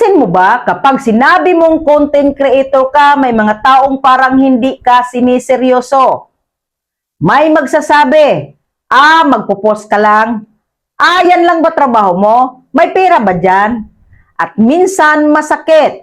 Napansin mo ba kapag sinabi mong content creator ka, may mga taong parang hindi ka siniseryoso? May magsasabi, magpo-post ka lang? Yan lang ba trabaho mo? May pera ba dyan? At minsan masakit.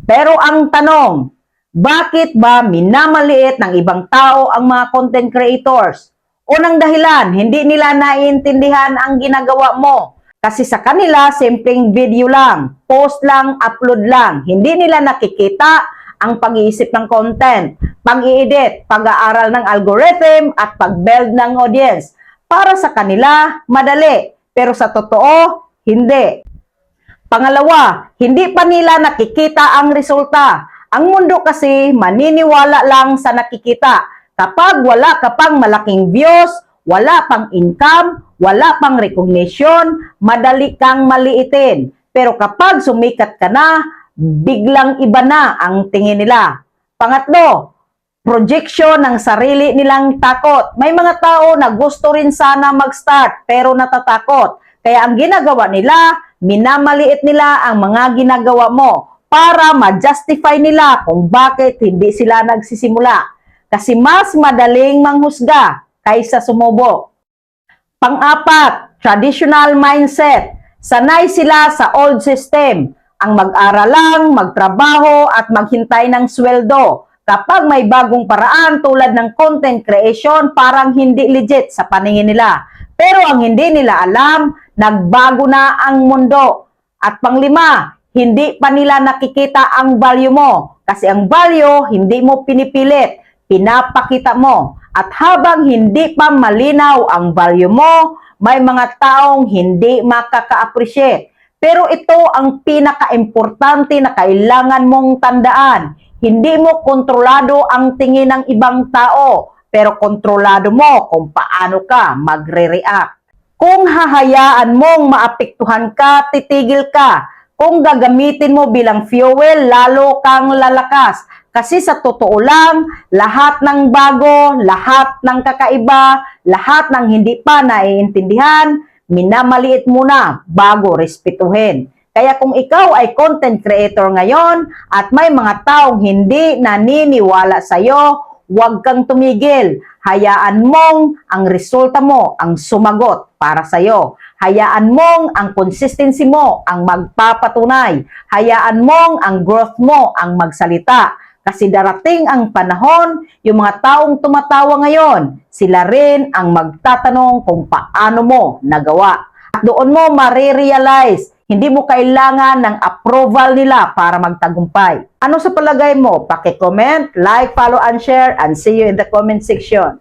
Pero ang tanong, bakit ba minamaliit ng ibang tao ang mga content creators? Unang dahilan, hindi nila naiintindihan ang ginagawa mo. Kasi sa kanila, simpleng video lang, post lang, upload lang. Hindi nila nakikita ang pag-iisip ng content, pag-i-edit, pag-aaral ng algorithm, at pag-build ng audience. Para sa kanila, madali. Pero sa totoo, hindi. Pangalawa, hindi pa nila nakikita ang resulta. Ang mundo kasi maniniwala lang sa nakikita. Kapag wala ka pang malaking views, wala pang income, wala pang recognition, madali kang maliitin. Pero kapag sumikat ka na, biglang iba na ang tingin nila. Pangatlo, projection ng sarili nilang takot. May mga tao na gusto rin sana mag-start pero natatakot. Kaya ang ginagawa nila, minamaliit nila ang mga ginagawa mo para ma-justify nila kung bakit hindi sila nagsisimula. Kasi mas madaling manghusga kaysa sumubok. Pang-apat, traditional mindset. Sanay sila sa old system. Ang mag-aral lang, magtrabaho at maghintay ng sweldo. Kapag may bagong paraan tulad ng content creation, parang hindi legit sa paningin nila. Pero ang hindi nila alam, nagbago na ang mundo. At panglima, hindi pa nila nakikita ang value mo. Kasi ang value, hindi mo pinipilit, pinapakita mo. At habang hindi pa malinaw ang value mo, may mga taong hindi makaka-appreciate. Pero ito ang pinaka-importante na kailangan mong tandaan. Hindi mo kontrolado ang tingin ng ibang tao, pero kontrolado mo kung paano ka magre-react. Kung hahayaan mong maapektuhan ka, titigil ka. Kung gagamitin mo bilang fuel, lalo kang lalakas. Kasi sa totoo lang, lahat ng bago, lahat ng kakaiba, lahat ng hindi pa naiintindihan, minamaliit muna bago respetuhin. Kaya kung ikaw ay content creator ngayon at may mga taong hindi naniniwala sa'yo, huwag kang tumigil. Hayaan mong ang resulta mo ang sumagot para sa'yo. Hayaan mong ang consistency mo ang magpapatunay. Hayaan mong ang growth mo ang magsalita. Kasi darating ang panahon, yung mga taong tumatawa ngayon, sila rin ang magtatanong kung paano mo nagawa. At doon mo marirealize, hindi mo kailangan ng approval nila para magtagumpay. Ano sa palagay mo? Paki-comment, like, follow, and share, and see you in the comment section.